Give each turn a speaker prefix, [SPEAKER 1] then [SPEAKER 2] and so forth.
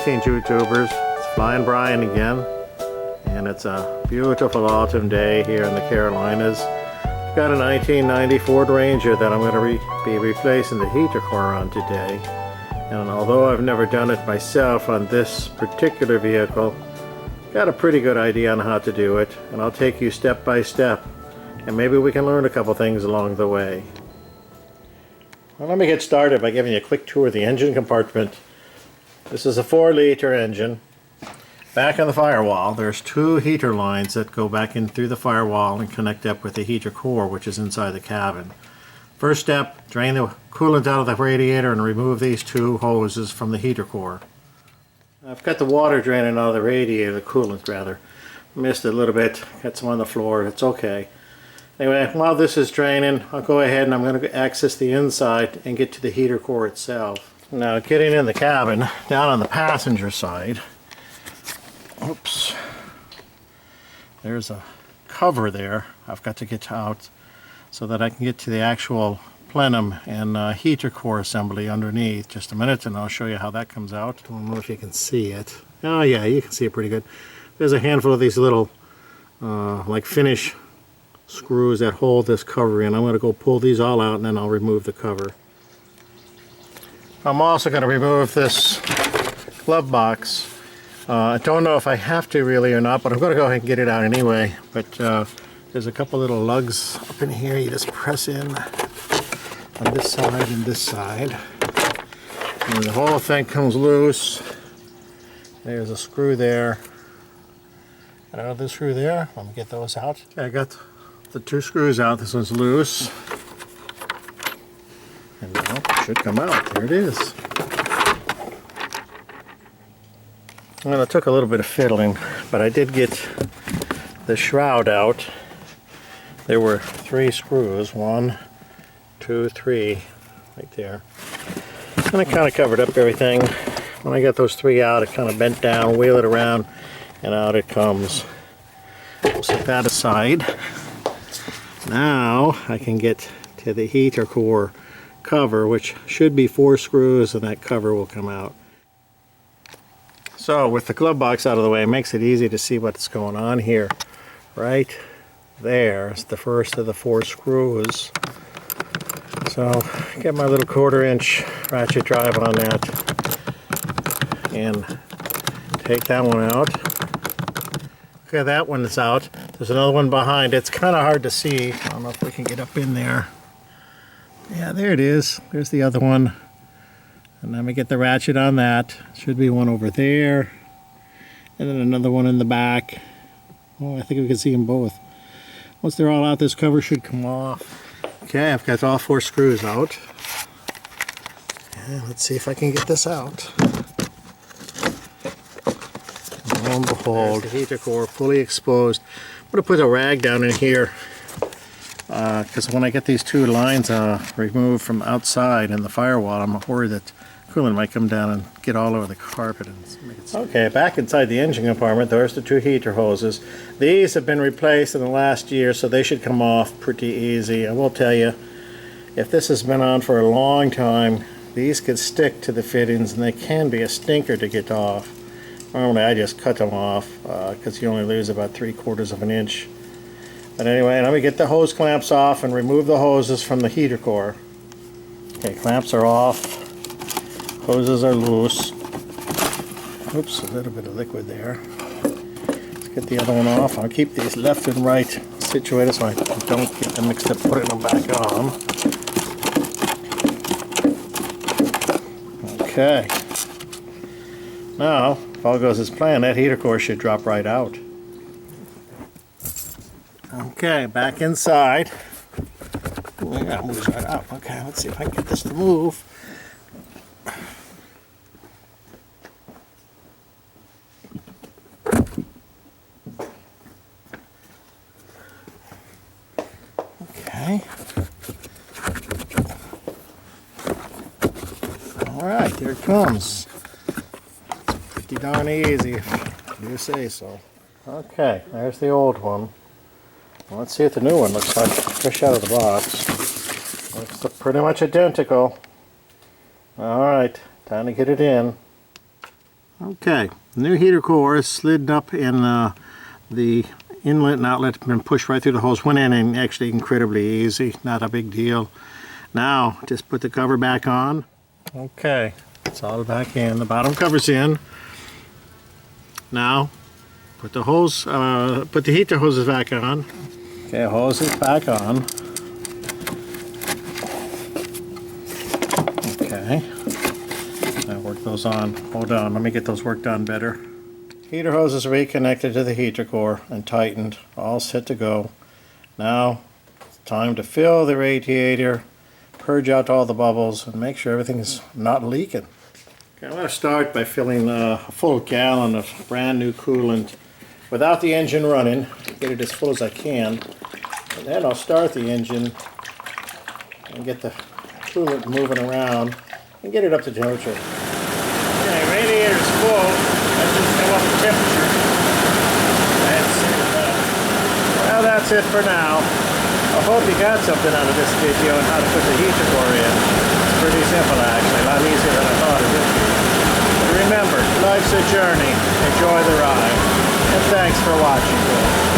[SPEAKER 1] Greetings, YouTubers. It's Flying Brian again, and it's a beautiful autumn day here in the Carolinas. I've got a 1990 Ford Ranger that I'm going to be replacing the heater core on today. And although I've never done it myself on this particular vehicle, I've got a pretty good idea on how to do it, and I'll take you step by step, and maybe we can learn a couple things along the way. Well, let me get started by giving you a quick tour of the engine compartment. This is a 4-liter engine. Back on the firewall, there's 2 heater lines that go back in through the firewall and connect up with the heater core, which is inside the cabin. First step, drain the coolant out of the radiator and remove these 2 hoses from the heater core. I've got the water draining out of the radiator, the coolant rather. Missed it a little bit, got some on the floor, it's okay. Anyway, while this is draining, I'll go ahead and I'm going to access the inside and get to the heater core itself. Now, getting in the cabin, down on the passenger side, oops, there's a cover there I've got to get out so that I can get to the actual plenum and heater core assembly underneath. Just a minute and I'll show you how that comes out. I don't know if you can see it. Oh yeah, you can see it pretty good. There's a handful of these little like finish screws that hold this cover in. I'm going to go pull these all out and then I'll remove the cover. I'm also going to remove this glove box. I don't know if I have to really or not, but I'm going to go ahead and get it out anyway. But there's a couple little lugs up in here. You just press in on this side and this side. And the whole thing comes loose. There's a screw there. Another screw there. Let me get those out. Okay, I got the 2 screws out. This one's loose. And now it should come out. There it is. Well, it took a little bit of fiddling, but I did get the shroud out. There were 3 screws. 1, 2, 3, right there. And I kind of covered up everything. When I got those 3 out, it kind of bent down, wheel it around, and out it comes. We'll set that aside. Now I can get to the heater core cover, which should be 4 screws, and that cover will come out. So with the glove box out of the way, it makes it easy to see what's going on here. Right there is the first of the 4 screws. So get my little 1/4-inch ratchet drive on that and take that one out. Okay, that one is out. There's another one behind. It's kind of hard to see. I don't know if we can get up in there. Yeah, there it is. There's the other one. And let me get the ratchet on that. Should be one over there. And then another one in the back. Oh, I think we can see them both. Once they're all out, this cover should come off. Okay, I've got all 4 screws out. And let's see if I can get this out. Lo and behold, the heater core fully exposed. I'm going to put a rag down in here. Because when I get these 2 lines removed from outside in the firewall, I'm worried that coolant might come down and get all over the carpet and make it stick. Okay, back inside the engine compartment, there's the 2 heater hoses. These have been replaced in the last year, so they should come off pretty easy. I will tell you, if this has been on for a long time, these could stick to the fittings and they can be a stinker to get off. Normally I just cut them off because you only lose about 3/4 of an inch. But anyway, let me get the hose clamps off and remove the hoses from the heater core. Okay, clamps are off. Hoses are loose. Oops, a little bit of liquid there. Let's get the other one off. I'll keep these left and right situated so I don't get them mixed up putting them back on. Okay. Now, if all goes as planned, that heater core should drop right out. Okay, back inside. Ooh, yeah, it moves right out. Okay, let's see if I can get this to move. Okay. Alright, there it comes. It's pretty darn easy, if you say so. Okay, there's the old one. Well, let's see what the new one looks like fresh out of the box. Looks pretty much identical. Alright, time to get it in. Okay, the new heater core is slid up in the inlet and outlet, been pushed right through the hose, went in and actually incredibly easy, not a big deal. Now, just put the cover back on. Okay, it's all back in, the bottom cover's in. Now, put the hose, put the heater hoses back on. Okay, hose is back on. Okay. Now work those on. Hold on, let me get those worked on better. Heater hose is reconnected to the heater core and tightened, all set to go. Now it's time to fill the radiator, purge out all the bubbles, and make sure everything is not leaking. Okay, I'm going to start by filling a full gallon of brand new coolant without the engine running, get it as full as I can, and then I'll start the engine and get the coolant moving around and get it up to temperature. Okay, radiator's full. Let's just go up the temperature. Well, that's it for now. I hope you got something out of this video on how to put the heater core in. It's pretty simple actually, a lot easier than I thought it would be. But remember, life's a journey. Enjoy the ride. And thanks for watching.